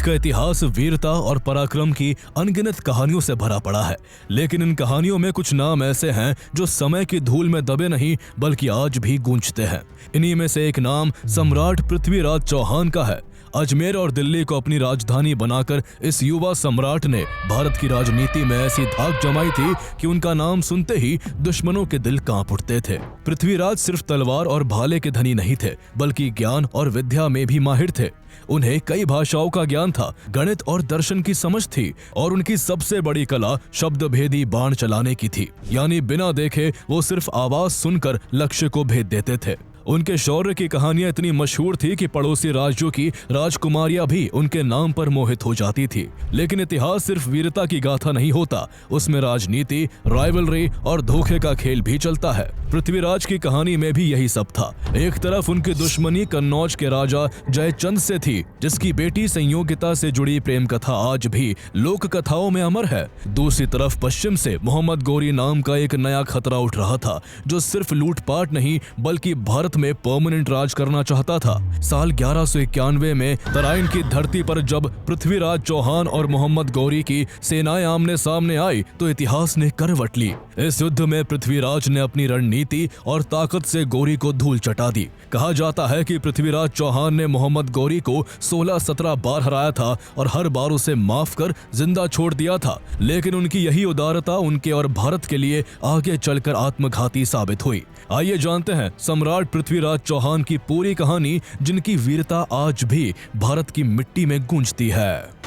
भारत का इतिहास वीरता और पराक्रम की अनगिनत कहानियों से भरा पड़ा है, लेकिन इन कहानियों में कुछ नाम ऐसे हैं जो समय की धूल में दबे नहीं बल्कि आज भी गूंजते हैं। इन्हीं में से एक नाम सम्राट पृथ्वीराज चौहान का है। अजमेर और दिल्ली को अपनी राजधानी बनाकर इस युवा सम्राट ने भारत की राजनीति में ऐसी धाक जमाई थी कि उनका नाम सुनते ही दुश्मनों के दिल कांप उठते थे। पृथ्वीराज सिर्फ तलवार और भाले के धनी नहीं थे, बल्कि ज्ञान और विद्या में भी माहिर थे। उन्हें कई भाषाओं का ज्ञान था, गणित और दर्शन की समझ थी और उनकी सबसे बड़ी कला शब्द भेदी बाण चलाने की थी। यानी बिना देखे वो सिर्फ आवाज सुनकर लक्ष्य को भेद देते थे। उनके शौर्य की कहानियां इतनी मशहूर थी कि पड़ोसी राज्यों की राजकुमारियां भी उनके नाम पर मोहित हो जाती थी। लेकिन इतिहास सिर्फ वीरता की गाथा नहीं होता, उसमें राजनीति, राइवलरी और धोखे का खेल भी चलता है। पृथ्वीराज की कहानी में भी यही सब था। एक तरफ उनकी दुश्मनी कन्नौज के राजा जयचंद से थी, जिसकी बेटी संयोगिता से जुड़ी प्रेम कथा आज भी लोक कथाओं में अमर है। दूसरी तरफ पश्चिम से मोहम्मद गौरी नाम का एक नया खतरा उठ रहा था, जो सिर्फ लूटपाट नहीं बल्कि भारत में परमानेंट राज करना चाहता था। साल 1191 में तराइन की धरती पर जब पृथ्वीराज चौहान और मोहम्मद गौरी की सेनाएं आमने सामने आई तो इतिहास ने करवट ली। इस युद्ध में पृथ्वीराज ने अपनी रणनीति और ताकत से गौरी को धूल चटा दी। कहा जाता है कि पृथ्वीराज चौहान ने मोहम्मद गौरी को 16-17 बार हराया था और हर बार उसे माफ कर जिंदा छोड़ दिया था। लेकिन उनकी यही उदारता उनके और भारत के लिए आगे चलकर आत्मघाती साबित हुई। आइए जानते हैं सम्राट पृथ्वीराज चौहान की पूरी कहानी, जिनकी वीरता आज भी भारत की मिट्टी में गूंजती है।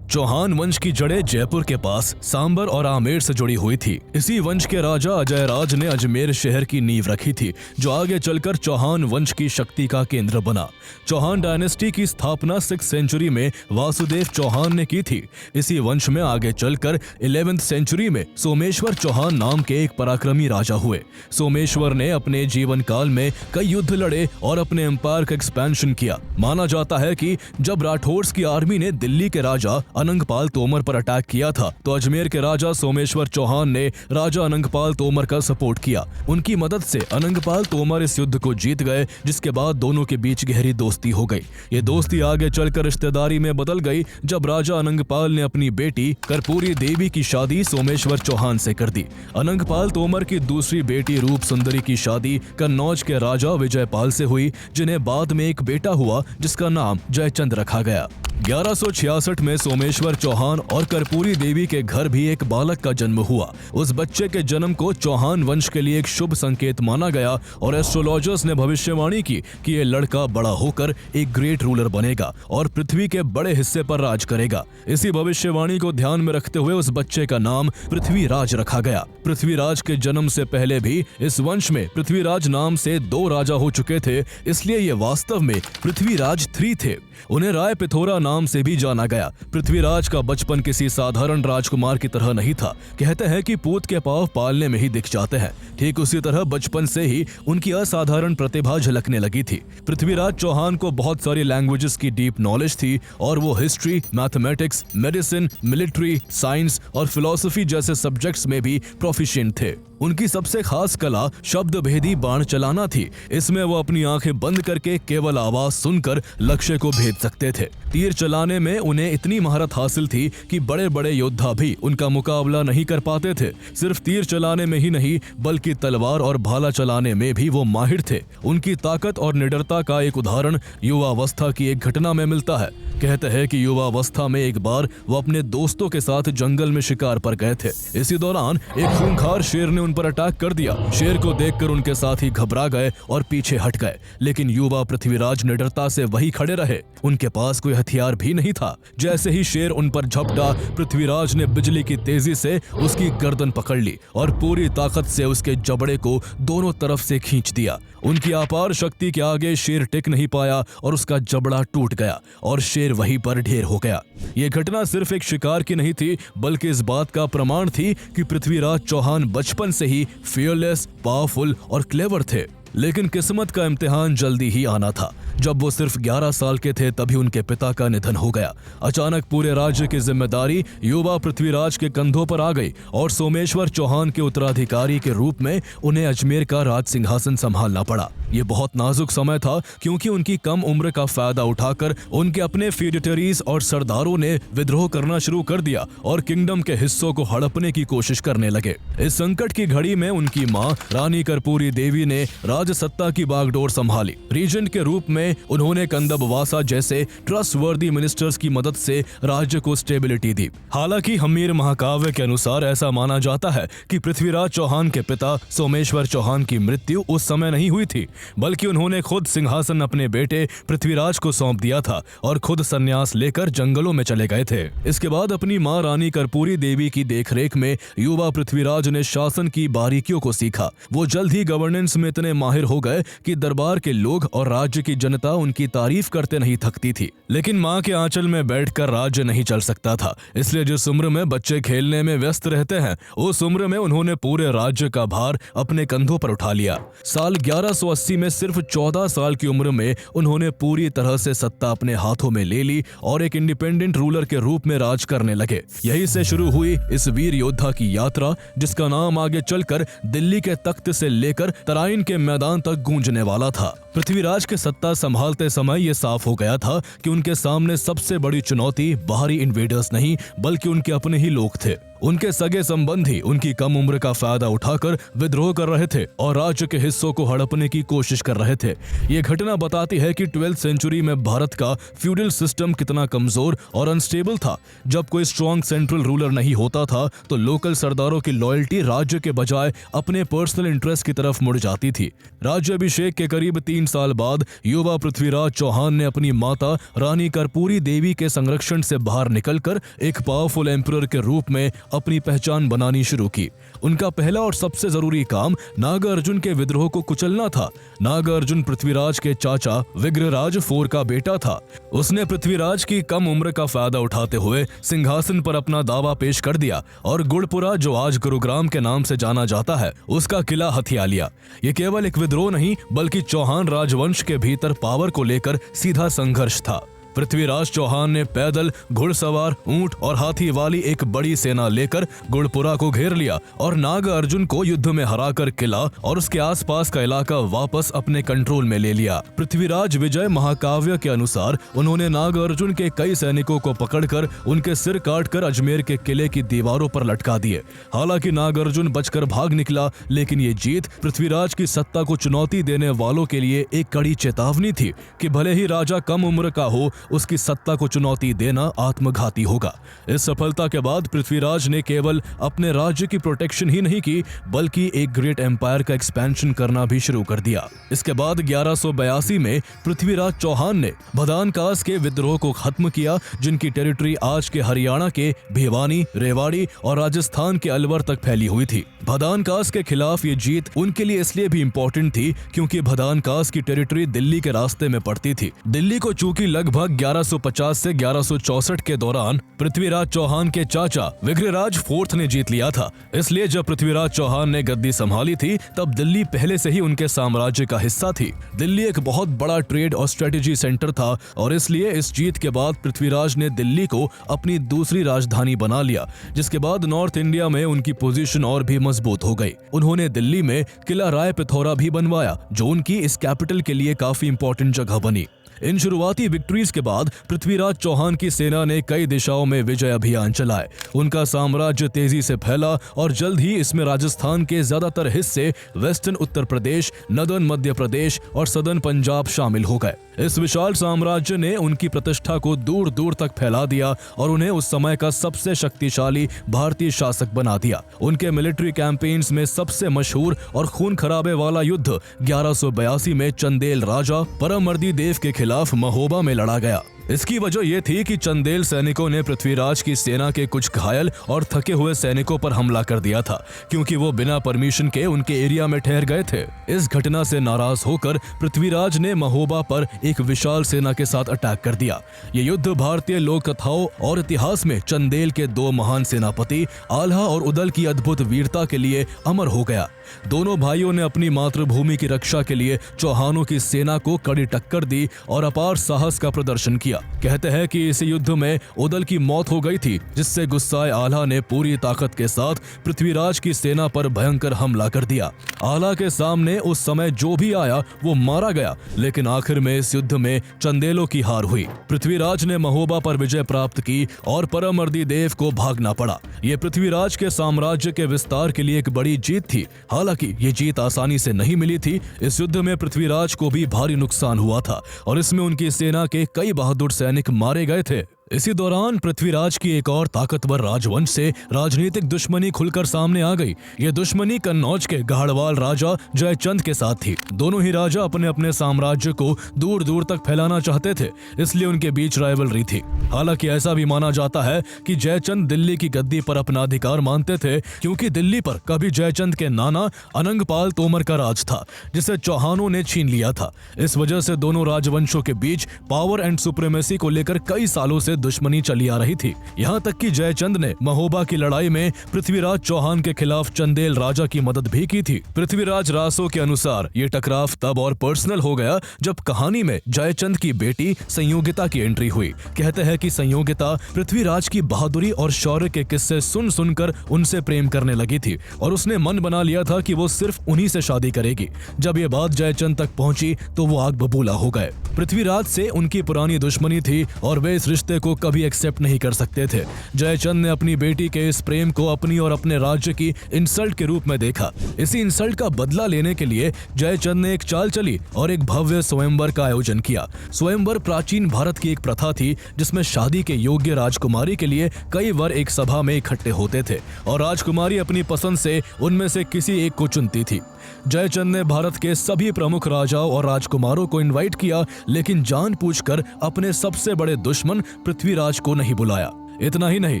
चौहान वंश की जड़ें जयपुर के पास सांबर और आमेर से जुड़ी हुई थी। इसी वंश के राजा अजयराज ने अजमेर शहर की नींव रखी थी, जो आगे चलकर चौहान वंश की शक्ति का केंद्र बना। चौहान डायनेस्टी की स्थापना 6th सेंचुरी में वासुदेव चौहान ने की थी। इसी वंश में आगे चलकर 11th सेंचुरी में सोमेश्वर चौहान नाम के एक पराक्रमी राजा हुए। सोमेश्वर ने अपने जीवन काल में कई युद्ध लड़े और अपने एम्पायर का एक्सपेंशन किया। माना जाता है कि जब राठौड़ की आर्मी ने दिल्ली के राजा अनंगपाल तोमर पर अटैक किया था तो अजमेर के राजा सोमेश्वर चौहान ने राजा अनंगपाल तोमर का सपोर्ट किया। उनकी मदद से अनंगपाल तोमर इस युद्ध को जीत गए, जिसके बाद दोनों के बीच गहरी दोस्ती हो गई। ये दोस्ती आगे चलकर रिश्तेदारी में बदल गई जब राजा अनंगपाल ने अपनी बेटी कर्पूरी देवी की शादी सोमेश्वर चौहान से कर दी। अनंगपाल तोमर की दूसरी बेटी रूप सुंदरी की शादी कन्नौज के राजा विजयपाल से हुई, जिन्हें बाद में एक बेटा हुआ जिसका नाम जयचंद रखा गया। 1166 में सोमेश्वर चौहान और कर्पूरी देवी के घर भी एक बालक का जन्म हुआ। उस बच्चे के जन्म को चौहान वंश के लिए एक शुभ संकेत माना गया और एस्ट्रोलॉजर्स ने भविष्यवाणी की कि ये लड़का बड़ा होकर एक ग्रेट रूलर बनेगा और पृथ्वी के बड़े हिस्से पर राज करेगा। इसी भविष्यवाणी को ध्यान में रखते हुए उस बच्चे का नाम पृथ्वीराज रखा गया। पृथ्वीराज के जन्म से पहले भी इस वंश में पृथ्वीराज नाम से 2 राजा हो चुके थे, इसलिए ये वास्तव में पृथ्वीराज 3 थे। उन्हें राय पिथोरा नाम से भी जाना गया। पृथ्वीराज का बचपन किसी साधारण राजकुमार की तरह नहीं था। कहते हैं कि पूत के पांव पालने में ही दिख जाते हैं। ठीक उसी तरह बचपन से ही उनकी असाधारण प्रतिभा झलकने लगी थी। पृथ्वीराज चौहान को बहुत सारी लैंग्वेजेस की डीप नॉलेज थी और वो history, mathematics, medicine, military, science और फिलॉसफी जैसे सब्जेक्ट्स में भी प्रोफिशिएंट थे। उनकी सबसे खास कला शब्द भेदी बाण चलाना थी। इसमें वो अपनी आंखें बंद करके केवल आवाज सुनकर लक्ष्य को भेद सकते थे। तीर चलाने में उन्हें इतनी महारत हासिल थी कि बड़े बड़े योद्धा भी उनका मुकाबला नहीं कर पाते थे। सिर्फ तीर चलाने में ही नहीं बल्कि तलवार और भाला चलाने में भी वो माहिर थे। उनकी ताकत और निडरता का एक उदाहरण युवावस्था की एक घटना में मिलता है। कहते हैं कि युवावस्था में एक बार वो अपने दोस्तों के साथ जंगल में शिकार पर गए थे। इसी दौरान एक खूंखार शेर ने उन पर अटैक कर दिया। शेर को देखकर उनके साथी घबरा गए और पीछे हट गए, लेकिन युवा पृथ्वीराज निडरता से वही खड़े रहे। उनके पास कोई हथियार भी नहीं था। जैसे ही शेर उन पर झपटा, पृथ्वीराज ने बिजली की तेजी से उसकी गर्दन पकड़ ली और पूरी ताकत से उसके जबड़े को दोनों तरफ से खींच दिया। उनकी अपार शक्ति के आगे शेर टिक नहीं पाया और उसका जबड़ा टूट गया और शेर वहीं पर ढेर हो गया। ये घटना सिर्फ एक शिकार की नहीं थी, बल्कि इस बात का प्रमाण थी कि पृथ्वीराज चौहान बचपन से ही फियरलेस, पावरफुल और क्लेवर थे। लेकिन किस्मत का इम्तिहान जल्दी ही आना था। जब वो सिर्फ 11 साल के थे तभी उनके पिता का निधन हो गया। अचानक पूरे राज्य की जिम्मेदारी युवा पृथ्वीराज के कंधों पर आ गई और सोमेश्वर चौहान के उत्तराधिकारी के रूप में उन्हें अजमेर का राज सिंहासन संभालना पड़ा। ये बहुत नाजुक समय था क्योंकि उनकी कम उम्र का फायदा उठाकर उनके अपने फ्यूडिटरीज और सरदारों ने विद्रोह करना शुरू कर दिया और किंगडम के हिस्सों को हड़पने की कोशिश करने लगे। इस संकट की घड़ी में उनकी मां रानी कर्पूरी देवी ने राज सत्ता की बागडोर संभाली। रीजेंट के रूप में उन्होंने कंदबवासा जैसे ट्रस्टवर्दी मिनिस्टर्स की मदद से राज्य को स्टेबिलिटी दी। हालांकि हमीर महाकाव्य के अनुसार ऐसा माना जाता है कि पृथ्वीराज चौहान के पिता सोमेश्वर चौहान की मृत्यु उस समय नहीं हुई थी, बल्कि उन्होंने खुद सिंहासन अपने बेटे पृथ्वीराज को सौंप दिया था और खुद संन्यास लेकर जंगलों में चले गए थे। इसके बाद अपनी मां रानी कर्पूरी देवी की देखरेख में युवा पृथ्वीराज ने शासन की बारीकियों को सीखा। वो जल्द ही गवर्नेंस में इतने माहिर हो गए कि दरबार के लोग और राज्य की जनता उनकी तारीफ करते नहीं थकती थी। लेकिन मां के आंचल में बैठकर राज्य नहीं चल सकता था, इसलिए जिस उम्र में बच्चे खेलने में व्यस्त रहते हैं उस उम्र में उन्होंने पूरे राज्य का भार अपने कंधों पर उठा लिया। साल 1180 में सिर्फ 14 साल की उम्र में उन्होंने पूरी तरह से सत्ता अपने हाथों में ले ली और एक इंडिपेंडेंट रूलर के रूप में राज करने लगे। यहीं से शुरू हुई इस वीर योद्धा की यात्रा, जिसका नाम आगे चलकर दिल्ली के तख्त से लेकर तराइन के मैदान तक गूंजने वाला था। पृथ्वीराज के सत्ता संभालते समय यह साफ हो गया था कि उनके सामने सबसे बड़ी चुनौती बाहरी इन्वेडर्स नहीं बल्कि उनके अपने ही लोग थे। उनके सगे संबंधी उनकी कम उम्र का फायदा उठाकर विद्रोह कर रहे थे और राज्य के हिस्सों को हड़पने की कोशिश कर रहे थे। ये घटना बताती है कि 12th सेंचुरी में भारत का फ्यूडल सिस्टम कितना कमजोर और अनस्टेबल था। जब कोई स्ट्रॉन्ग सेंट्रल रूलर नहीं होता था तो लोकल सरदारों की लॉयल्टी राज्य के बजाय अपने पर्सनल इंटरेस्ट की तरफ मुड़ जाती थी। राज्याभिषेक के करीब 3 साल बाद युवा पृथ्वीराज चौहान ने अपनी माता रानी कर्पूरी देवी के संरक्षण से बाहर निकलकर एक पावरफुल एम्परर के रूप में अपनी पहचान बनानी शुरू की। उनका पहला और सबसे जरूरी काम नागार्जुन के विद्रोह को कुचलना था। नागार्जुन पृथ्वीराज के चाचा विग्रहराज IV का बेटा था। उसने पृथ्वीराज की कम उम्र का फायदा उठाते हुए सिंहासन पर अपना दावा पेश कर दिया और गुड़पुरा, जो आज गुरुग्राम के नाम से जाना जाता है, उसका किला हथिया लिया। ये केवल एक विद्रोह नहीं बल्कि चौहान राजवंश के भीतर पावर को लेकर सीधा संघर्ष था। पृथ्वीराज चौहान ने पैदल, घुड़सवार, ऊंट और हाथी वाली एक बड़ी सेना लेकर गुड़पुरा को घेर लिया और नागार्जुन को युद्ध में हराकर किला और उसके आसपास का इलाका वापस अपने कंट्रोल में ले लिया। पृथ्वीराज विजय महाकाव्य के अनुसार उन्होंने नागार्जुन के कई सैनिकों को पकड़कर उनके सिर काटकर अजमेर के किले की दीवारों पर लटका दिए। हालांकि नागार्जुन बचकर भाग निकला, लेकिन ये जीत पृथ्वीराज की सत्ता को चुनौती देने वालों के लिए एक कड़ी चेतावनी थी कि भले ही राजा कम उम्र का हो, उसकी सत्ता को चुनौती देना आत्मघाती होगा। इस सफलता के बाद पृथ्वीराज ने केवल अपने राज्य की प्रोटेक्शन ही नहीं की बल्कि एक ग्रेट एम्पायर का एक्सपेंशन करना भी शुरू कर दिया। इसके बाद 1182 में पृथ्वीराज चौहान ने भदानकास के विद्रोह को खत्म किया, जिनकी टेरिटरी आज के हरियाणा के भिवानी, रेवाड़ी और राजस्थान के अलवर तक फैली हुई थी। भदानकास के खिलाफ ये जीत उनके लिए इसलिए भी इम्पोर्टेंट थी क्योंकि भदानकास की टेरिटरी दिल्ली के रास्ते में पड़ती थी। दिल्ली को चूंकि लगभग 1150 से 1164 के दौरान पृथ्वीराज चौहान के चाचा विग्रहराज IV ने जीत लिया था, इसलिए जब पृथ्वीराज चौहान ने गद्दी संभाली थी तब दिल्ली पहले से ही उनके साम्राज्य का हिस्सा थी। दिल्ली एक बहुत बड़ा ट्रेड और स्ट्रेटेजी सेंटर था और इसलिए इस जीत के बाद पृथ्वीराज ने दिल्ली को अपनी दूसरी राजधानी बना लिया, जिसके बाद नॉर्थ इंडिया में उनकी पोजीशन और भी मजबूत हो गई। उन्होंने दिल्ली में किला राय पिथौरा भी बनवाया, जो उनकी इस कैपिटल के लिए काफी इंपॉर्टेंट जगह बनी। इन शुरुआती विक्ट्रीज के बाद पृथ्वीराज चौहान की सेना ने कई दिशाओं में विजय अभियान चलाए। उनका साम्राज्य तेजी से फैला और जल्द ही इसमें राजस्थान के ज्यादातर हिस्से, वेस्टर्न उत्तर प्रदेश, नदर्न मध्य प्रदेश और सदर्न पंजाब शामिल हो गए। इस विशाल साम्राज्य ने उनकी प्रतिष्ठा को दूर दूर तक फैला दिया और उन्हें उस समय का सबसे शक्तिशाली भारतीय शासक बना दिया। उनके मिलिट्री कैंपेन्स में सबसे मशहूर और खून खराबे वाला युद्ध 1182 में चंदेल राजा परमर्दी देव के खिलाफ महोबा में लड़ा गया। इसकी वजह यह थी कि चंदेल सैनिकों ने पृथ्वीराज की सेना के कुछ घायल और थके हुए सैनिकों पर हमला कर दिया था, क्योंकि वो बिना परमिशन के उनके एरिया में ठहर गए थे। इस घटना से नाराज होकर पृथ्वीराज ने महोबा पर एक विशाल सेना के साथ अटैक कर दिया। ये युद्ध भारतीय लोक कथाओं और इतिहास में चंदेल के 2 महान सेनापति आल्हा और उदल की अद्भुत वीरता के लिए अमर हो गया। दोनों भाइयों ने अपनी मातृभूमि की रक्षा के लिए चौहानों की सेना को कड़ी टक्कर दी और अपार साहस का प्रदर्शन किया। कहते हैं कि इस युद्ध में उदल की मौत हो गई थी, जिससे गुस्साए आल्हा ने पूरी ताकत के साथ पृथ्वीराज की सेना पर भयंकर हमला कर दिया। आल्हा के सामने उस समय जो भी आया वो मारा गया, लेकिन आखिर में इस युद्ध में चंदेलों की हार हुई। पृथ्वीराज ने महोबा पर विजय प्राप्त की और परमर्दी देव को भागना पड़ा। ये पृथ्वीराज के साम्राज्य के विस्तार के लिए एक बड़ी जीत थी। हालांकि ये जीत आसानी से नहीं मिली थी। इस युद्ध में पृथ्वीराज को भी भारी नुकसान हुआ था और इसमें उनकी सेना के कई बहादुर सैनिक मारे गए थे। इसी दौरान पृथ्वीराज की एक और ताकतवर राजवंश से राजनीतिक दुश्मनी खुलकर सामने आ गई। ये दुश्मनी कन्नौज के गाहड़वाल राजा जयचंद के साथ थी। दोनों ही राजा अपने अपने साम्राज्य को दूर दूर तक फैलाना चाहते थे, इसलिए उनके बीच राइवलरी थी। हालांकि ऐसा भी माना जाता है कि जयचंद दिल्ली की गद्दी पर अपना अधिकार मानते थे, क्योंकि दिल्ली पर कभी जयचंद के नाना अनंगपाल तोमर का राज था, जिसे चौहानों ने छीन लिया था। इस वजह से दोनों राजवंशों के बीच पावर एंड सुप्रीमेसी को लेकर कई सालों से दुश्मनी चली आ रही थी। यहाँ तक कि जयचंद ने महोबा की लड़ाई में पृथ्वीराज चौहान के खिलाफ चंदेल राजा की मदद भी की थी। पृथ्वीराज रासो के अनुसार ये टकराव तब और पर्सनल हो गया जब कहानी में जयचंद की बेटी संयोगिता की एंट्री हुई। कहते हैं कि संयोगिता पृथ्वीराज की बहादुरी और शौर्य के किस्से सुन सुनकर उनसे प्रेम करने लगी थी और उसने मन बना लिया था कि वो सिर्फ उन्हीं से शादी करेगी। जब ये बात जयचंद तक पहुंची तो वो आग बबूला हो गए। पृथ्वीराज से उनकी पुरानी दुश्मनी थी और वे इस रिश्ते को कभी एक्सेप्ट नहीं कर सकते थे। जयचंद ने अपनी बेटी के इस प्रेम को अपनी और अपने राज्य की इंसल्ट के रूप में देखा। इसी इंसल्ट का बदला लेने के लिए जयचंद ने एक चाल चली और एक भव्य स्वयंवर का आयोजन किया। स्वयंवर प्राचीन भारत की एक प्रथा थी, जिसमें शादी के योग्य राजकुमारी के लिए कई वर एक सभा में इकट्ठे होते थे और राजकुमारी अपनी पसंद से उनमें से किसी एक को चुनती थी। जयचंद ने भारत के सभी प्रमुख राजाओं और राजकुमारों को इनवाइट किया, लेकिन जानबूझकर अपने सबसे बड़े दुश्मन पृथ्वीराज को नहीं बुलाया। इतना ही नहीं,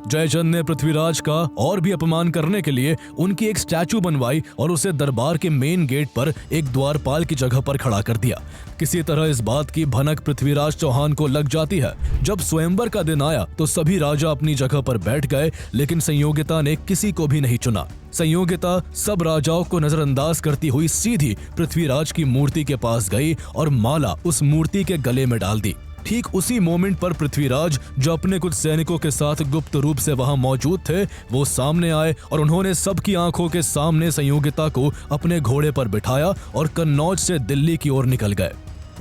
जयचंद ने पृथ्वीराज का और भी अपमान करने के लिए उनकी एक स्टैचू बनवाई और उसे दरबार के मेन गेट पर एक द्वारपाल की जगह पर खड़ा कर दिया। किसी तरह इस बात की भनक पृथ्वीराज चौहान को लग जाती है। जब स्वयंवर का दिन आया तो सभी राजा अपनी जगह पर बैठ गए, लेकिन संयोगिता ने किसी को भी नहीं चुना। संयोगिता सब राजाओं को नजरअंदाज करती हुई सीधी पृथ्वीराज की मूर्ति के पास गई और माला उस मूर्ति के गले में डाल दी। ठीक उसी मोमेंट पर पृथ्वीराज, जो अपने कुछ सैनिकों के साथ गुप्त रूप से वहां मौजूद थे, वो सामने आए और उन्होंने सबकी आंखों के सामने संयोगिता को अपने घोड़े पर बिठाया और कन्नौज से दिल्ली की ओर निकल गए।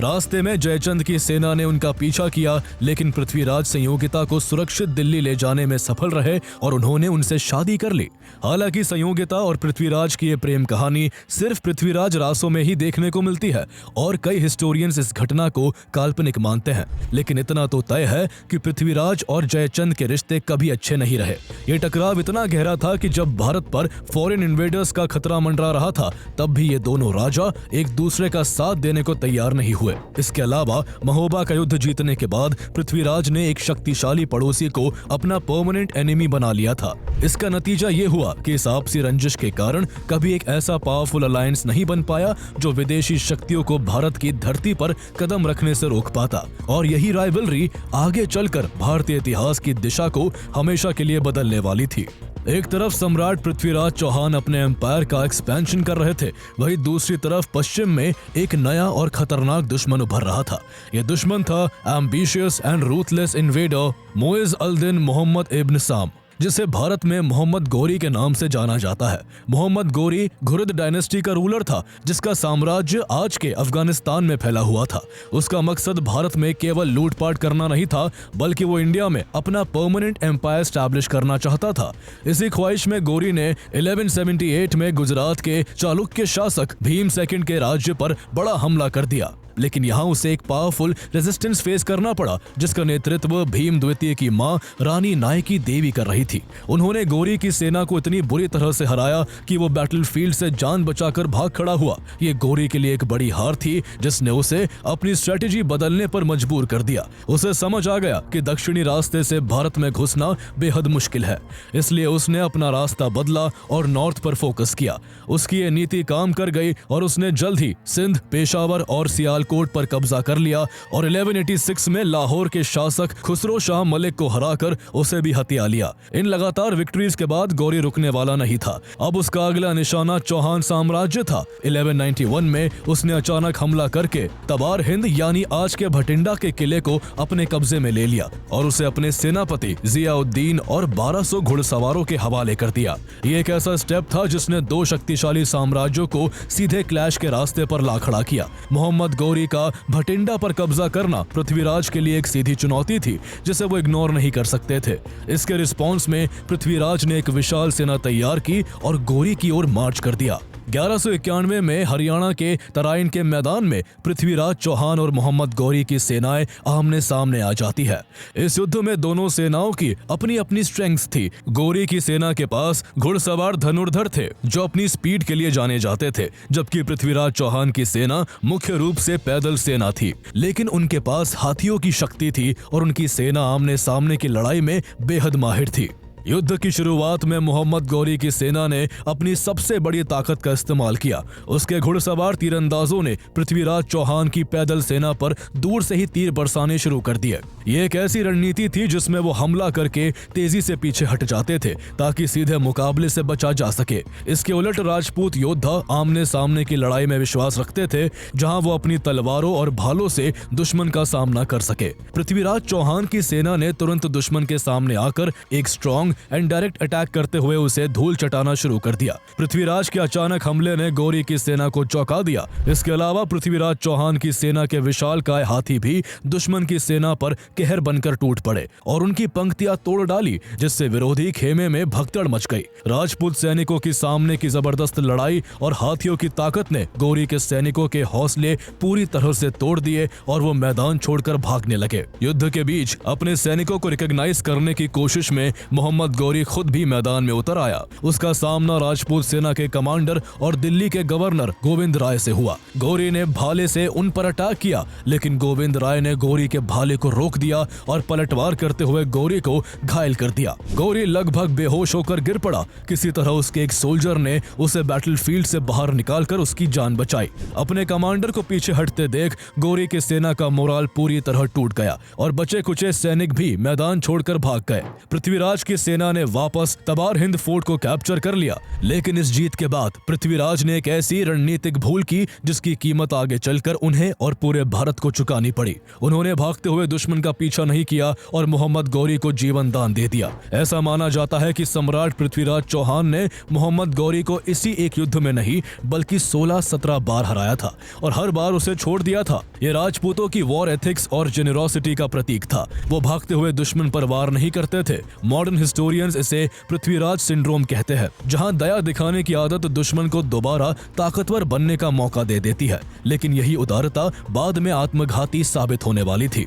रास्ते में जयचंद की सेना ने उनका पीछा किया, लेकिन पृथ्वीराज संयोगिता को सुरक्षित दिल्ली ले जाने में सफल रहे और उन्होंने उनसे शादी कर ली। हालांकि संयोगिता और पृथ्वीराज की ये प्रेम कहानी सिर्फ पृथ्वीराज रासो में ही देखने को मिलती है और कई हिस्टोरियंस इस घटना को काल्पनिक मानते हैं, लेकिन इतना तो तय है कि पृथ्वीराज और जयचंद के रिश्ते कभी अच्छे नहीं रहे। ये टकराव इतना गहरा था कि जब भारत पर फॉरेन इन्वेडर्स का खतरा मंडरा रहा था, तब भी ये दोनों राजा एक दूसरे का साथ देने को तैयार नहीं हुए। इसके अलावा महोबा का युद्ध जीतने के बाद पृथ्वीराज ने एक शक्तिशाली पड़ोसी को अपना परमानेंट एनिमी बना लिया था। इसका नतीजा ये हुआ कि इस आपसी रंजिश के कारण कभी एक ऐसा पावरफुल अलायंस नहीं बन पाया जो विदेशी शक्तियों को भारत की धरती पर कदम रखने से रोक पाता, और यही राइवलरी आगे चलकर भारतीय इतिहास की दिशा को हमेशा के लिए बदलने वाली थी। एक तरफ सम्राट पृथ्वीराज चौहान अपने एम्पायर का एक्सपेंशन कर रहे थे, वहीं दूसरी तरफ पश्चिम में एक नया और खतरनाक दुश्मन उभर रहा था। यह दुश्मन था ambitious and ruthless invader Muizz al-Din Muhammad ibn Sam, जिसे भारत में मोहम्मद गोरी के नाम से जाना जाता है। मोहम्मद गोरी घुरिद डायनेस्टी का रूलर था, जिसका साम्राज्य आज के अफगानिस्तान में फैला हुआ था। उसका मकसद भारत में केवल लूटपाट करना नहीं था, बल्कि वो इंडिया में अपना परमानेंट एम्पायर स्टैब्लिश करना चाहता था। इसी ख्वाहिश में गोरी ने 1178 में गुजरात के चालुक्य शासक भीम सेकंड के राज्य पर बड़ा हमला कर दिया, लेकिन यहाँ उसे एक पावरफुल रेजिस्टेंस फेस करना पड़ा, जिसका नेतृत्व भीम द्वितीय की मां रानी नायकी देवी कर रही थी। उन्होंने गोरी की सेना को इतनी बुरी तरह से हराया कि वो बैटलफील्ड से जान बचाकर भाग खड़ा हुआ। ये गोरी के लिए एक बड़ी हार थी, जिसने उसे अपनी स्ट्रेटेजी बदलने पर मजबूर कर दिया। उसे समझ आ गया कि दक्षिणी रास्ते से भारत में घुसना बेहद मुश्किल है, इसलिए उसने अपना रास्ता बदला और नॉर्थ पर फोकस किया। उसकी ये नीति काम कर गई और उसने जल्द ही सिंध, पेशावर और सियाल सियालकोट पर कब्जा कर लिया और 1186 में लाहौर के शासक खुसरो शाह मलिक को हराकर उसे भी हथिया लिया। इन लगातार विक्ट्रीज के बाद गौरी रुकने वाला नहीं था। अब उसका अगला निशाना चौहान साम्राज्य था। 1191 में उसने अचानक हमला करके तबार हिंद यानी आज के भटिंडा के किले को अपने कब्जे में ले लिया और उसे अपने सेनापति जियाउद्दीन और 1200 घुड़सवारों के हवाले कर दिया। ये एक ऐसा स्टेप था जिसने दो शक्तिशाली साम्राज्यों को सीधे क्लैश के रास्ते पर ला खड़ा किया। मोहम्मद गौरी का भटिंडा पर कब्जा करना पृथ्वीराज के लिए एक सीधी चुनौती थी जिसे वो इग्नोर नहीं कर सकते थे। इसके रिस्पॉन्स में पृथ्वीराज ने एक विशाल सेना तैयार की और गौरी की ओर मार्च कर दिया। 1191 में हरियाणा के तराइन के मैदान में पृथ्वीराज चौहान और मोहम्मद गौरी की सेनाएं आमने सामने आ जाती है। इस युद्ध में दोनों सेनाओं की अपनी अपनी स्ट्रेंग्थ्स थी। गौरी की सेना के पास घुड़सवार धनुर्धर थे जो अपनी स्पीड के लिए जाने जाते थे, जबकि पृथ्वीराज चौहान की सेना मुख्य रूप से पैदल सेना थी, लेकिन उनके पास हाथियों की शक्ति थी और उनकी सेना आमने सामने की लड़ाई में बेहद माहिर थी। युद्ध की शुरुआत में मोहम्मद गौरी की सेना ने अपनी सबसे बड़ी ताकत का इस्तेमाल किया। उसके घुड़सवार तीरंदाजों ने पृथ्वीराज चौहान की पैदल सेना पर दूर से ही तीर बरसाने शुरू कर दिए। ये एक ऐसी रणनीति थी जिसमें वो हमला करके तेजी से पीछे हट जाते थे ताकि सीधे मुकाबले से बचा जा सके। इसके उलट राजपूत योद्धा आमने सामने की लड़ाई में विश्वास रखते थे, जहां वो अपनी तलवारों और भालों से दुश्मन का सामना कर सके। पृथ्वीराज चौहान की सेना ने तुरंत दुश्मन के सामने आकर एक स्ट्रॉन्ग एंड डायरेक्ट अटैक करते हुए उसे धूल चटाना शुरू कर दिया। पृथ्वीराज के अचानक हमले ने गौरी की सेना को चौंका दिया। इसके अलावा पृथ्वीराज चौहान की सेना के विशालकाय हाथी भी दुश्मन की सेना पर कहर बनकर टूट पड़े और उनकी पंक्तियां तोड़ डाली, जिससे विरोधी खेमे में भगदड़ मच गई। राजपूत सैनिकों की सामने की जबरदस्त लड़ाई और हाथियों की ताकत ने गौरी के सैनिकों के हौसले पूरी तरह से तोड़ दिए और वो मैदान छोड़कर भागने लगे। युद्ध के बीच अपने सैनिकों को रिकॉग्नाइज करने की कोशिश में मोहम्मद गौरी खुद भी मैदान में उतर आया। उसका सामना राजपूत सेना के कमांडर और दिल्ली के गवर्नर गोविंद राय से हुआ। गौरी ने भाले से उन पर अटैक किया, लेकिन गोविंद राय ने गौरी के भाले को रोक दिया और पलटवार करते हुए गौरी को घायल कर दिया। गौरी लगभग बेहोश होकर गिर पड़ा। किसी तरह उसके एक सोल्जर ने उसे बैटलफील्ड से बाहर निकालकर उसकी जान बचाई। अपने कमांडर को पीछे हटते देख गौरी की सेना का मोराल पूरी तरह टूट गया और बचे कुचे सैनिक भी मैदान छोड़कर भाग गए। पृथ्वीराज की सेना ने वापस तबार हिंद फोर्ट को कैप्चर कर लिया, लेकिन इस जीत के बाद पृथ्वीराज ने एक ऐसी रणनीतिक भूल की जिसकी कीमत आगे चलकर उन्हें और पूरे भारत को चुकानी पड़ी। उन्होंने भागते हुए दुश्मन का पीछा नहीं किया और मोहम्मद गौरी को जीवन दान दे दिया। ऐसा माना जाता है कि सम्राट पृथ्वीराज चौहान ने मोहम्मद गौरी को इसी एक युद्ध में नहीं बल्कि 16-17 बार हराया था और हर बार उसे छोड़ दिया था। ये राजपूतों की वॉर एथिक्स और जेनरोसिटी का प्रतीक था। वो भागते हुए दुश्मन पर वार नहीं करते थे। मॉडर्न हिस्टोरियंस इसे पृथ्वीराज सिंड्रोम कहते हैं, जहां दया दिखाने की आदत दुश्मन को दोबारा ताकतवर बनने का मौका दे देती है, लेकिन यही उदारता बाद में आत्मघाती साबित होने वाली थी।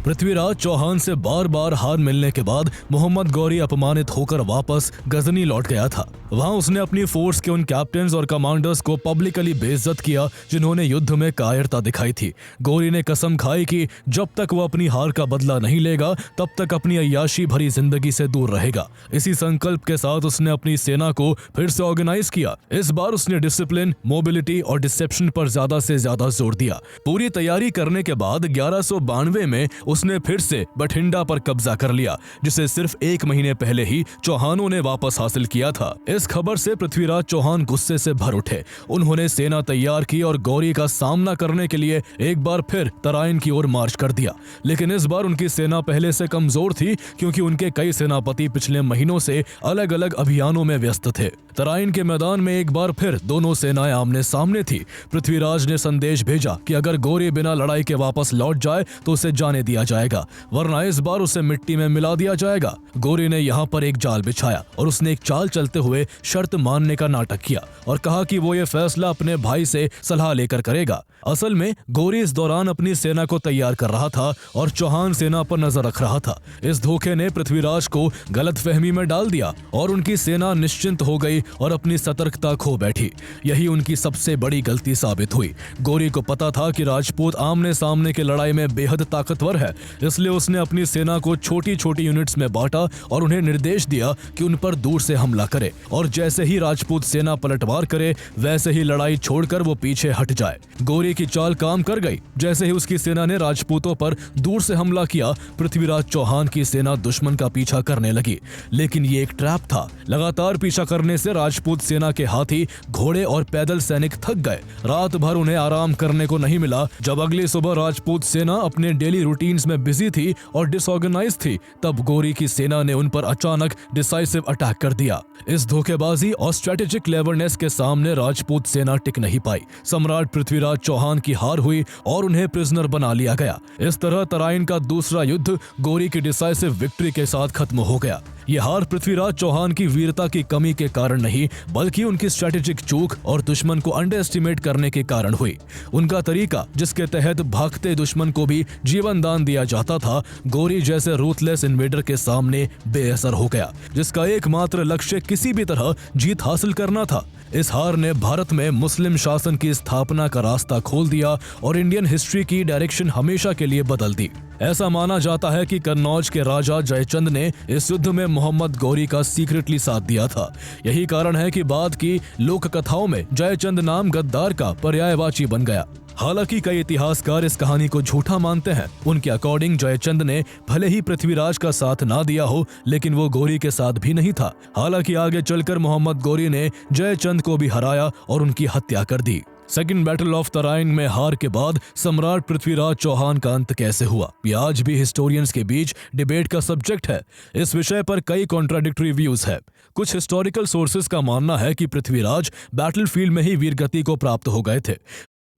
पृथ्वीराज चौहान से बार बार हार मिलने के बाद मोहम्मद गौरी अपमानित होकर वापस गजनी लौट गया था। वहां उसने अपनी फोर्स के उन कैप्टन्स और कमांडर्स को पब्लिकली बेइज्जत किया जिन्होंने युद्ध में कायरता दिखाई थी। गौरी ने कसम खाई कि जब तक वो अपनी हार का बदला नहीं लेगा तब तक अपनी अय्याशी भरी जिंदगी से दूर रहेगा। इसी संकल्प के साथ उसने अपनी सेना को फिर से ऑर्गेनाइज किया। इस बार उसने डिसिप्लिन, मोबिलिटी और डिसेप्शन पर ज्यादा से ज्यादा जोर दिया। पूरी तैयारी करने के बाद 1192 में उसने फिर से बठिंडा पर कब्जा कर लिया, जिसे सिर्फ 1 महीने पहले ही चौहानों ने वापस हासिल किया था। इस खबर से पृथ्वीराज चौहान गुस्से से भर उठे। उन्होंने सेना तैयार की और गौरी का सामना करने के लिए एक बार फिर तराइन की ओर मार्च कर दिया। लेकिन इस बार उनकी सेना पहले से कमजोर थी, क्योंकि उनके कई सेनापति पिछले महीनों से अलग अलग अभियानों में व्यस्त थे। तराइन के मैदान में एक बार फिर दोनों सेनाएं आमने सामने थी। पृथ्वीराज ने संदेश भेजा कि अगर गौरी बिना लड़ाई के वापस लौट जाए तो उसे जाने दिया जाएगा, वरना इस बार उसे मिट्टी में मिला दिया जाएगा। गौरी ने यहाँ पर एक जाल बिछाया और उसने एक चाल चलते हुए शर्त मानने का नाटक किया और कहा कि वो ये फैसला अपने भाई से सलाह लेकर करेगा। असल में गौरी इस दौरान अपनी सेना को तैयार कर रहा था और चौहान सेना पर नजर रख रहा था। इस धोखे ने पृथ्वीराज को गलतफहमी में डाल दिया और उनकी सेना निश्चिंत हो गई और अपनी सतर्कता खो बैठी। यही उनकी सबसे बड़ी गलती साबित हुई। गौरी को पता था कि राजपूत आमने सामने की लड़ाई में बेहद ताकतवर है है, इसलिए उसने अपनी सेना को छोटी छोटी यूनिट्स में बांटा और उन्हें निर्देश दिया कि उन पर दूर से हमला करे और जैसे ही राजपूत सेना पलटवार करे वैसे ही लड़ाई छोड़कर वो पीछे हट जाए। गौरी की चाल काम कर गई। जैसे ही उसकी सेना ने राजपूतों पर दूर से हमला किया, पृथ्वीराज चौहान की सेना दुश्मन का पीछा करने लगी, लेकिन ये एक ट्रैप था। लगातार पीछा करने से राजपूत सेना के हाथी, घोड़े और पैदल सैनिक थक गए। रात भर उन्हें आराम करने को नहीं मिला। जब अगली सुबह राजपूत सेना अपने डेली रूटीन्स में बिजी थी और डिसऑर्गेनाइज थी, तब गौरी की सेना ने उन पर अचानक डिसाइसिव अटैक कर दिया। इस धोखेबाजी और स्ट्रेटेजिक क्लेवरनेस के सामने राजपूत सेना टिक नहीं पाई। सम्राट पृथ्वीराज चौहान की हार हुई और उन्हें प्रिजनर बना लिया गया। इस तरह तराइन का दूसरा युद्ध गौरी की डिसाइसिव विक्ट्री के साथ खत्म हो गया। ये हार पृथ्वीराज चौहान की वीरता की कमी के कारण नहीं, बल्कि उनकी स्ट्रेटेजिक चूक और दुश्मन को अंडर एस्टिमेट करने के कारण हुई। उनका तरीका, जिसके तहत भागते दुश्मन को भी जीवन दान दिया जाता था, गौरी जैसे रूथलेस इन्वेडर के सामने बेअसर हो गया, जिसका एकमात्र लक्ष्य किसी भी तरह जीत हासिल करना था। इस हार ने भारत में मुस्लिम शासन की स्थापना का रास्ता खोल दिया और इंडियन हिस्ट्री की डायरेक्शन हमेशा के लिए बदल दी। ऐसा माना जाता है कि कन्नौज के राजा जयचंद ने इस युद्ध में मोहम्मद गौरी का सीक्रेटली साथ दिया था। यही कारण है कि बाद की लोक कथाओं में जयचंद नाम गद्दार का पर्यायवाची बन गया। हालांकि कई इतिहासकार इस कहानी को झूठा मानते हैं। उनके अकॉर्डिंग जयचंद ने भले ही पृथ्वीराज का साथ ना दिया हो, लेकिन वो गौरी के साथ भी नहीं था। हालांकि आगे चलकर मोहम्मद गौरी ने जयचंद को भी हराया और उनकी हत्या कर दी। सेकंड बैटल ऑफ तराइन में हार के बाद सम्राट पृथ्वीराज चौहान का अंत कैसे हुआ, ये आज भी हिस्टोरियंस के बीच डिबेट का सब्जेक्ट है। इस विषय पर कई कॉन्ट्राडिक्टरी व्यूज है। कुछ हिस्टोरिकल सोर्सेज का मानना है कि पृथ्वीराज बैटलफील्ड में ही वीरगति को प्राप्त हो गए थे।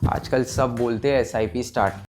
आजकल सब बोलते हैं SIP स्टार्ट